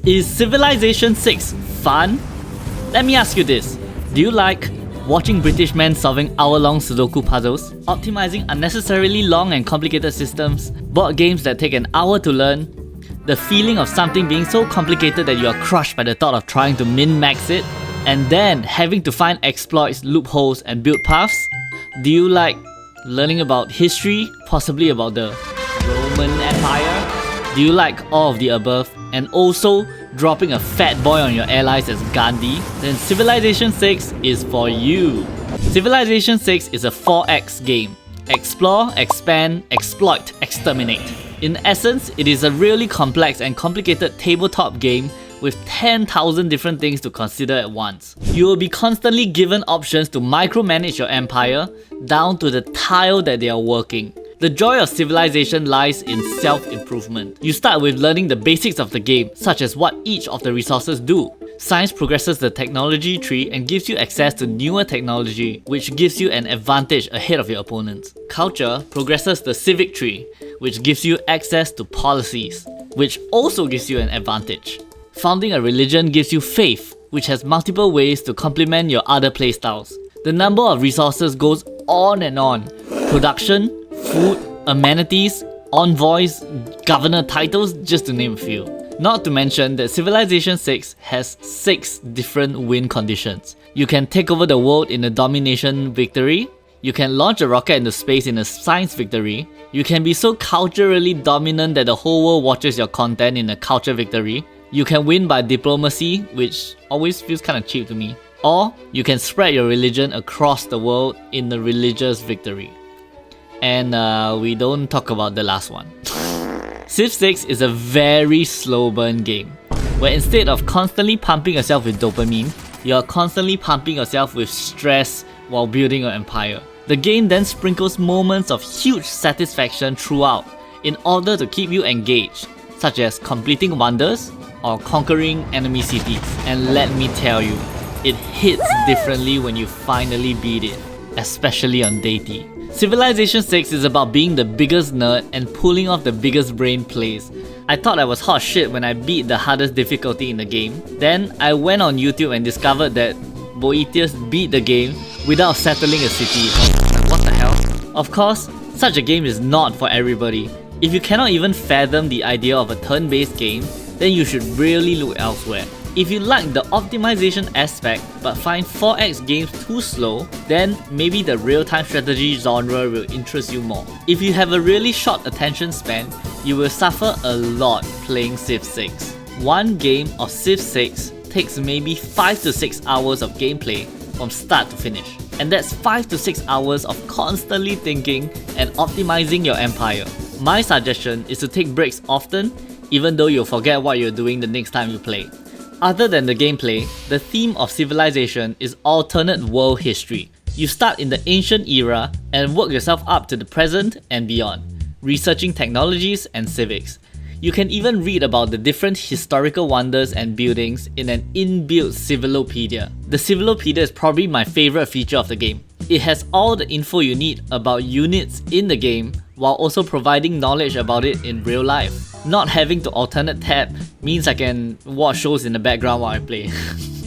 Is Civilization 6 fun? Let me ask you this. Do you like watching British men solving hour-long Sudoku puzzles, optimizing unnecessarily long and complicated systems, board games that take an hour to learn, the feeling of something being so complicated that you are crushed by the thought of trying to min-max it, and then having to find exploits, loopholes, and build paths? Do you like learning about history, possibly about the Roman Empire? Do you like all of the above, and also dropping a fat boy on your allies as Gandhi? Then Civilization 6 is for you. Civilization 6 is a 4X game. Explore, expand, exploit, exterminate. In essence, it is a really complex and complicated tabletop game with 10,000 different things to consider at once. You will be constantly given options to micromanage your empire down to the tile that they are working. The joy of Civilization lies in self-improvement. You start with learning the basics of the game, such as what each of the resources do. Science progresses the technology tree and gives you access to newer technology, which gives you an advantage ahead of your opponents. Culture progresses the civic tree, which gives you access to policies, which also gives you an advantage. Founding a religion gives you faith, which has multiple ways to complement your other playstyles. The number of resources goes on and on. Production, food, amenities, envoys, governor titles, just to name a few. Not to mention that Civilization 6 has 6 different win conditions. You can take over the world in a domination victory. You can launch a rocket into space in a science victory. You can be so culturally dominant that the whole world watches your content in a culture victory. You can win by diplomacy, which always feels kind of cheap to me. Or you can spread your religion across the world in a religious victory. And we don't talk about the last one. Civ 6 is a very slow burn game, where instead of constantly pumping yourself with dopamine, you're constantly pumping yourself with stress while building your empire. The game then sprinkles moments of huge satisfaction throughout in order to keep you engaged, such as completing wonders or conquering enemy cities. And let me tell you, it hits differently when you finally beat it, especially on day T. Civilization 6 is about being the biggest nerd and pulling off the biggest brain plays. I thought I was hot shit when I beat the hardest difficulty in the game. Then I went on YouTube and discovered that Boethius beat the game without settling a city. What the hell? Of course, such a game is not for everybody. If you cannot even fathom the idea of a turn-based game, then you should really look elsewhere. If you like the optimization aspect but find 4X games too slow, then maybe the real-time strategy genre will interest you more. If you have a really short attention span, you will suffer a lot playing Civ 6. One game of Civ 6 takes maybe 5 to 6 hours of gameplay from start to finish. And that's 5 to 6 hours of constantly thinking and optimizing your empire. My suggestion is to take breaks often, even though you'll forget what you're doing the next time you play. Other than the gameplay, the theme of Civilization is alternate world history. You start in the ancient era and work yourself up to the present and beyond, researching technologies and civics. You can even read about the different historical wonders and buildings in an inbuilt Civilopedia. The Civilopedia is probably my favorite feature of the game. It has all the info you need about units in the game while also providing knowledge about it in real life. Not having to alternate tab means I can watch shows in the background while I play.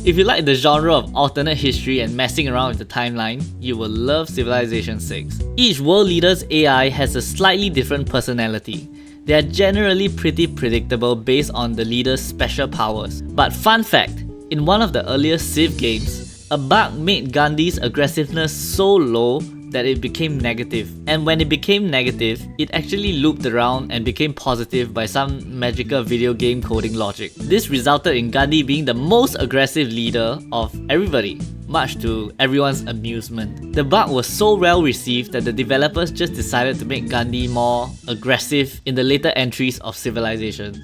If you like the genre of alternate history and messing around with the timeline, you will love Civilization 6. Each world leader's AI has a slightly different personality. They are generally pretty predictable based on the leader's special powers. But fun fact, in one of the earliest Civ games, a bug made Gandhi's aggressiveness so low that it became negative. And when it became negative, it actually looped around and became positive by some magical video game coding logic. This resulted in Gandhi being the most aggressive leader of everybody, much to everyone's amusement. The bug was so well received that the developers just decided to make Gandhi more aggressive in the later entries of Civilization.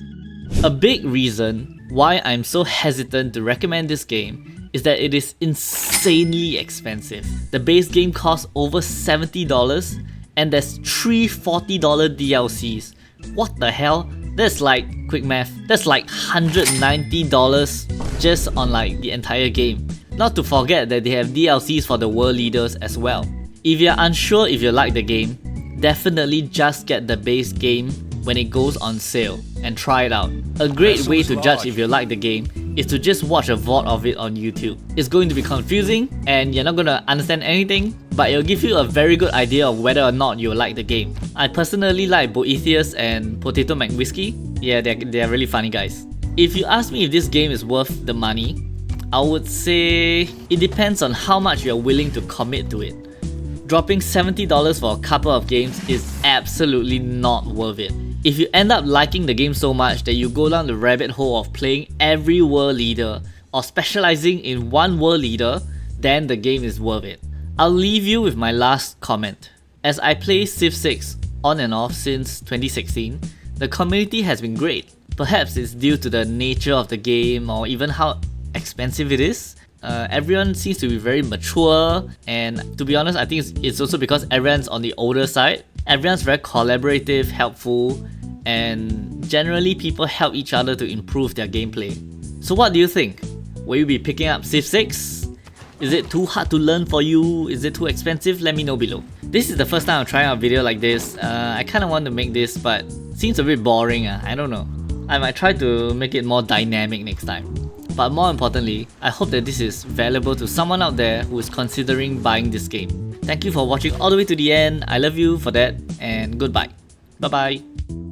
A big reason why I'm so hesitant to recommend this game is that it is insanely expensive. The base game costs over $70 and there's 3 $40 DLCs. What the hell? That's like, quick math, that's like $190 just on like the entire game. Not to forget that they have DLCs for the world leaders as well. If you're unsure if you like the game, definitely just get the base game when it goes on sale and try it out. A great way to judge if you like the game is to just watch a VOD of it on YouTube. It's going to be confusing and you're not going to understand anything, but it'll give you a very good idea of whether or not you like the game. I personally like Boethius and Potato McWhiskey. Yeah, they're really funny guys. If you ask me if this game is worth the money, I would say it depends on how much you're willing to commit to it. Dropping $70 for a couple of games is absolutely not worth it. If you end up liking the game so much that you go down the rabbit hole of playing every world leader or specializing in one world leader, then the game is worth it. I'll leave you with my last comment. As I play Civ 6 on and off since 2016, the community has been great. Perhaps it's due to the nature of the game or even how expensive it is. Everyone seems to be very mature, and to be honest, I think it's also because everyone's on the older side. Everyone's very collaborative, helpful, and generally people help each other to improve their gameplay. So what do you think? Will you be picking up Civ 6? Is it too hard to learn for you? Is it too expensive? Let me know below. This is the first time I'm trying out a video like this. I kind of want to make this, but seems a bit boring. I don't know. I might try to make it more dynamic next time. But more importantly, I hope that this is valuable to someone out there who is considering buying this game. Thank you for watching all the way to the end. I love you for that, and goodbye. Bye bye.